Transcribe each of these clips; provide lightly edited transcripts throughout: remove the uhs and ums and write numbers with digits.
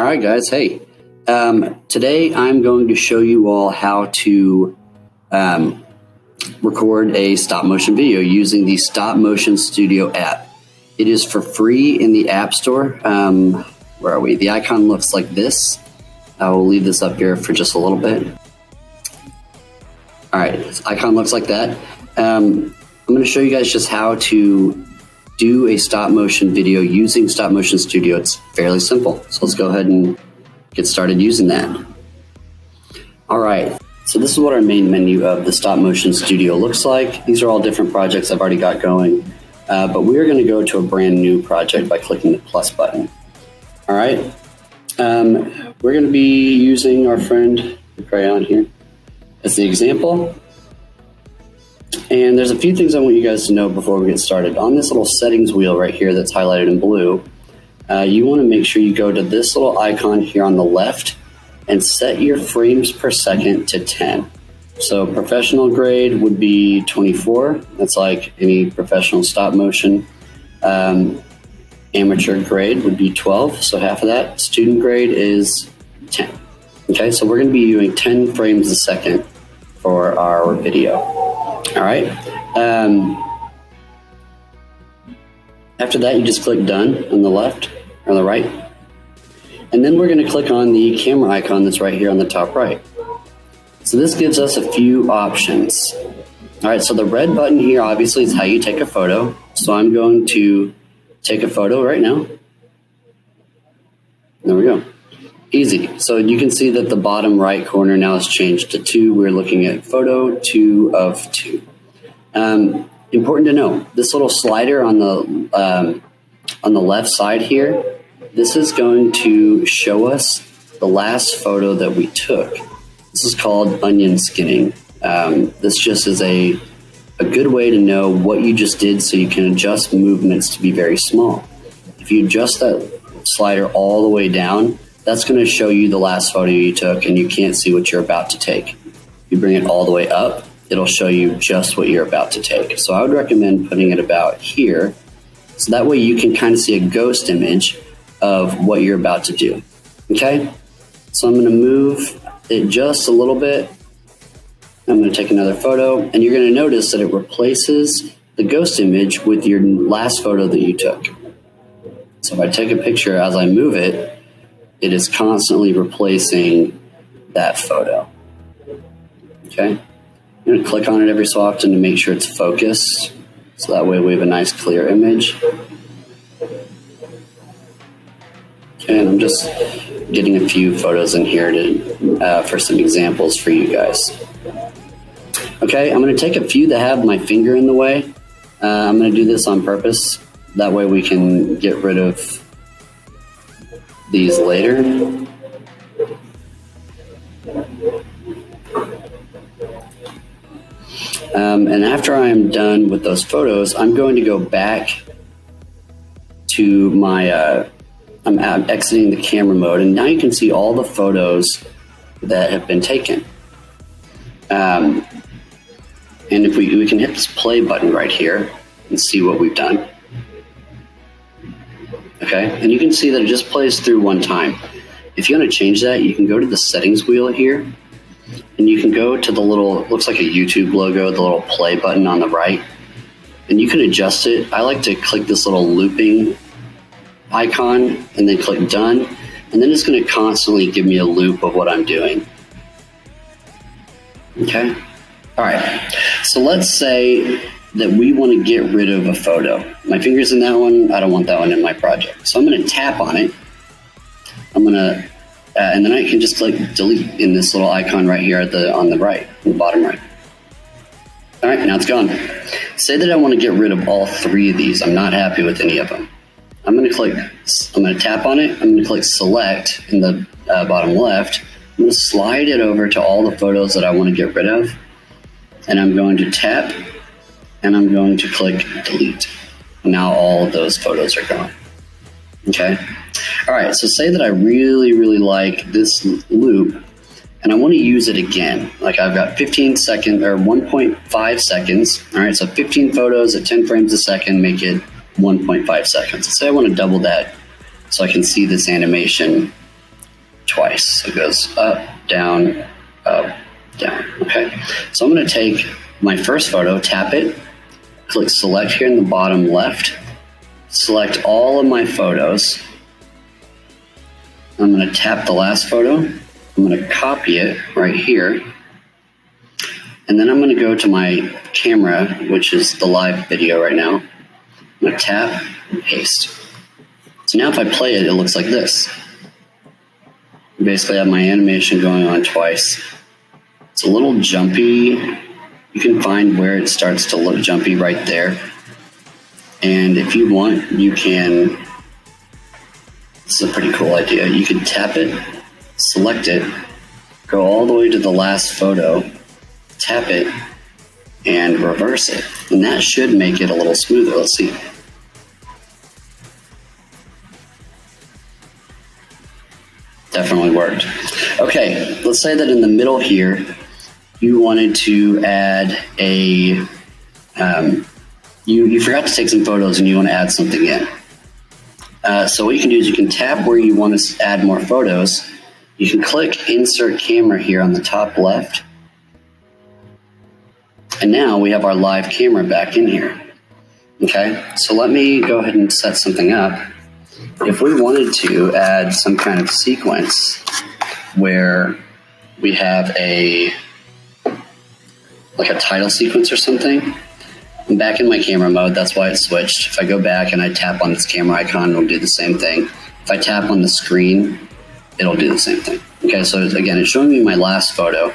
right, guys. Hey, today I'm going to show you all how to record a stop motion video using the Stop Motion Studio app. It is for free in the App Store. Where are we? The icon looks like this. I will leave this up here for just a little bit. All right, this icon looks like that. I'm going to show you guys just how to do a stop motion video using Stop Motion Studio. It's fairly simple. So let's go ahead and get started using that. All right, so this is what our main menu of the Stop Motion Studio looks like. These are all different projects I've already got going, but we're going to go to a brand new project by clicking the plus button. All right, we're going to be using our friend the crayon here as the example. And there's a few things I want you guys to know before we get started. On this little settings wheel right here that's highlighted in blue, you want to make sure you go to this little icon here on the left and set your frames per second to 10. So professional grade would be 24. That's like any professional stop motion. Amateur grade would be 12, so half of that. Student grade is 10. Okay, so we're going to be doing 10 frames a second for our video. All right. After that, you just click done on the left or the right. And then we're going to click on the camera icon that's right here on the top right. So this gives us a few options. All right, so the red button here obviously is how you take a photo. So I'm going to take a photo right now. There we go. Easy. So you can see that the bottom right corner now has changed to 2. We're looking at photo 2 of 2. Important to know, this little slider on the left side here, this is going to show us the last photo that we took. This is called onion skinning. This just is a good way to know what you just did so you can adjust movements to be very small. If you adjust that slider all the way down, that's going to show you the last photo you took and you can't see what you're about to take. If you bring it all the way up, it'll show you just what you're about to take. So I would recommend putting it about here, so that way you can kind of see a ghost image of what you're about to do. Okay? So I'm going to move it just a little bit. I'm going to take another photo, and you're going to notice that it replaces the ghost image with your last photo that you took. So if I take a picture as I move it, it is constantly replacing that photo. Okay? I'm going to click on it every so often to make sure it's focused, so that way we have a nice clear image. Okay, and I'm just getting a few photos in here to for some examples for you guys. Okay, I'm going to take a few that have my finger in the way. I'm going to do this on purpose. That way we can get rid of these later. And after I'm done with those photos, I'm going to go back to my, I'm exiting the camera mode, and now you can see all the photos that have been taken. And if we can hit this play button right here and see what we've done. Okay, and you can see that it just plays through one time. If you want to change that, you can go to the settings wheel here, and you can go to the little, looks like a YouTube logo, the little play button on the right, and you can adjust it. I like to click this little looping icon and then click done, and then it's going to constantly give me a loop of what I'm doing. Okay, all right, so let's say that we want to get rid of a photo. My finger's in that one. I don't want that one in my project. So I'm going to tap on it. I'm going to, and then I can just click delete in this little icon right here on the right, on the bottom right. All right, now it's gone. Say that I want to get rid of all 3 of these. I'm not happy with any of them. I'm going to tap on it. I'm going to click select in the bottom left. I'm going to slide it over to all the photos that I want to get rid of. And I'm going to tap, and I'm going to click delete. Now all of those photos are gone. Okay. All right. So say that I really, really like this loop and I want to use it again. Like I've got 15 seconds or 1.5 seconds. All right. So 15 photos at 10 frames a second, make it 1.5 seconds. Let's say I want to double that so I can see this animation twice. So it goes up, down, down. Okay. So I'm going to take my first photo, tap it, click select here in the bottom left, select all of my photos. I'm going to tap the last photo. I'm going to copy it right here. And then I'm going to go to my camera, which is the live video right now. I'm going to tap and paste. So now if I play it, it looks like this. I basically have my animation going on twice. It's a little jumpy. You can find where it starts to look jumpy right there. And if you want, you can, this is a pretty cool idea. You can tap it, select it, go all the way to the last photo, tap it, and reverse it. And that should make it a little smoother. Let's see. Definitely worked. Okay, let's say that in the middle here, you wanted to add a, you forgot to take some photos and you want to add something in. So what you can do is you can tap where you want to add more photos. You can click insert camera here on the top left. And now we have our live camera back in here. Okay, so let me go ahead and set something up. If we wanted to add some kind of sequence where we have like a title sequence or something, I'm back in my camera mode, that's why it switched. If I go back and I tap on this camera icon, it'll do the same thing. If I tap on the screen, it'll do the same thing. Okay, so again, it's showing me my last photo.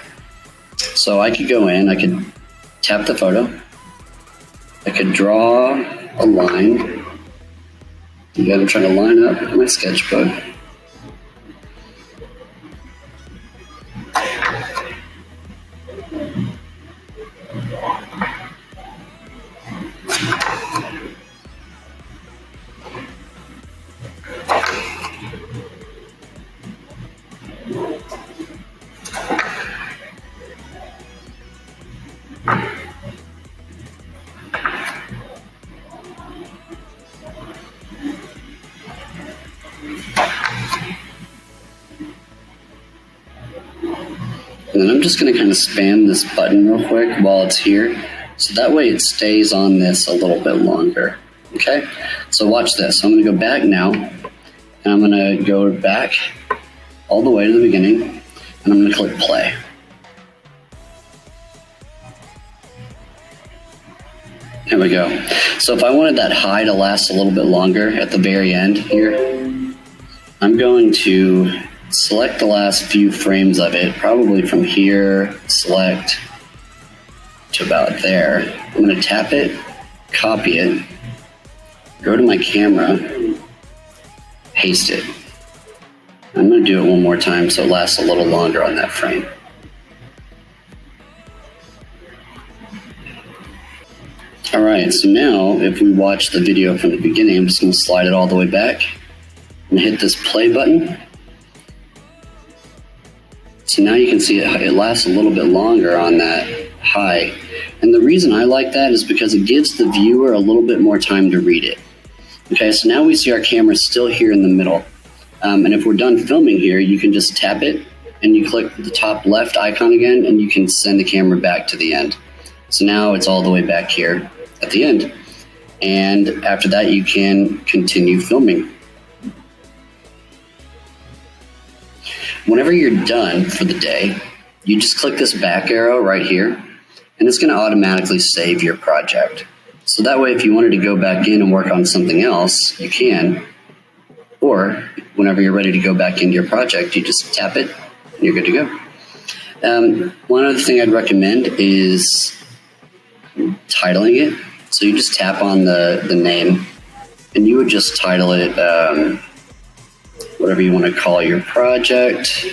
So I could go in, I could tap the photo, I could draw a line. Again, I'm trying to line up my sketchbook. And then I'm just going to kind of spam this button real quick while it's here. So that way it stays on this a little bit longer. Okay, so watch this. I'm going to go back now, and I'm going to go back all the way to the beginning, and I'm going to click play. There we go. So if I wanted that high to last a little bit longer at the very end here, I'm going to select the last few frames of it, probably from here, select to about there. I'm going to tap it, copy it, go to my camera, paste it. I'm going to do it one more time so it lasts a little longer on that frame. All right, so now if we watch the video from the beginning, I'm just going to slide it all the way back and hit this play button. So now you can see it lasts a little bit longer on that high. And the reason I like that is because it gives the viewer a little bit more time to read it. Okay, so now we see our camera still here in the middle. And if we're done filming here, you can just tap it and you click the top left icon again and you can send the camera back to the end. So now it's all the way back here at the end. And after that, you can continue filming. Whenever you're done for the day, you just click this back arrow right here, and it's going to automatically save your project. So that way, if you wanted to go back in and work on something else, you can. Or whenever you're ready to go back into your project, you just tap it, and you're good to go. One other thing I'd recommend is titling it. So you just tap on the name, and you would just title it whatever you want to call your project.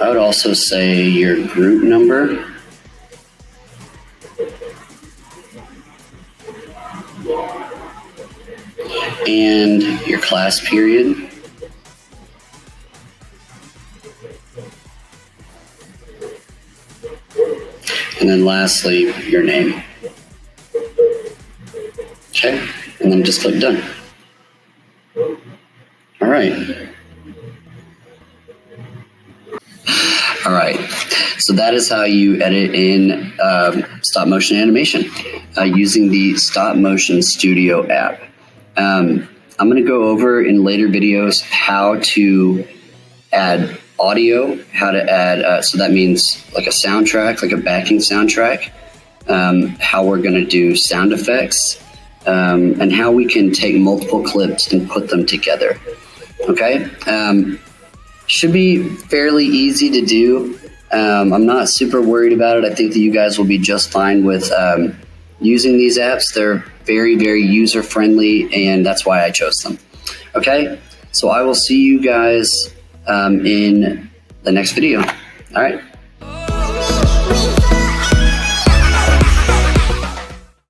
I would also say your group number. And your class period. And then lastly, your name. Okay, and then just click done. right. All right. So that is how you edit in stop motion animation using the Stop Motion Studio app. I'm going to go over in later videos how to add audio, how to add, so that means like a soundtrack, like a backing soundtrack, how we're going to do sound effects, and how we can take multiple clips and put them together. Okay? Should be fairly easy to do. I'm not super worried about it. I think that you guys will be just fine with using these apps. They're very, very user-friendly, and that's why I chose them. Okay? So I will see you guys in the next video. All right.